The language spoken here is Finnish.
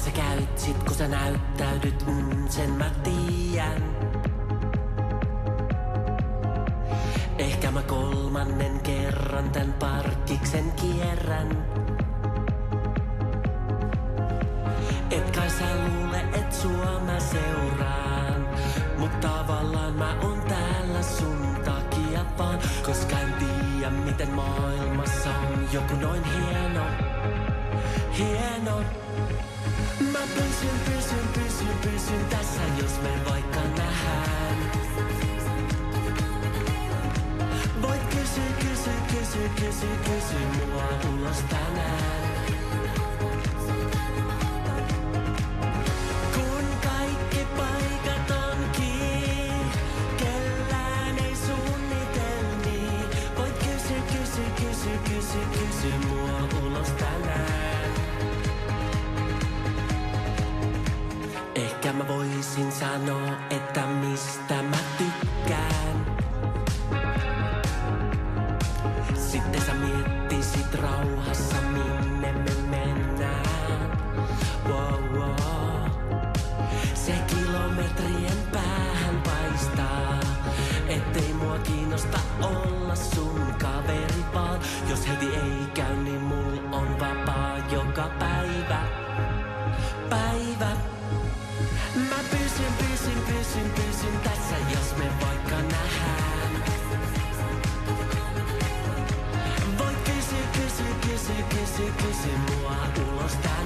sä käyt sit kun sä näyttäydyt, sen mä tiedän. Ehkä mä 3. kerran tän parkkiksen kierrän. Et kai sä luule, et sua mä seuraan, mut tavallaan mä oon täällä sun takia vaan. Koska en tiedä miten maailmassa on joku noin hieno. Mä pysyn tässä, jos me vaikka nähdään. Voit kysy mua ulos tänään. Kun kaikki paikat on kiinni, kellään ei suunnitelmi. Voit kysy mua ulos tänään. Ehkä mä voisin sanoa, että mistä mä tykkään. Sitten sä miettisit rauhassa, minne me mennään. Wow. Se kilometrien päähän paistaa, ettei mua kiinnosta olla sun kaveri vaan. Jos heti ei käy, niin mul on vapaa joka päivä. Mä pysyn tässä, jos me vaikka nähdään. Voit kysy mua ulos tänään.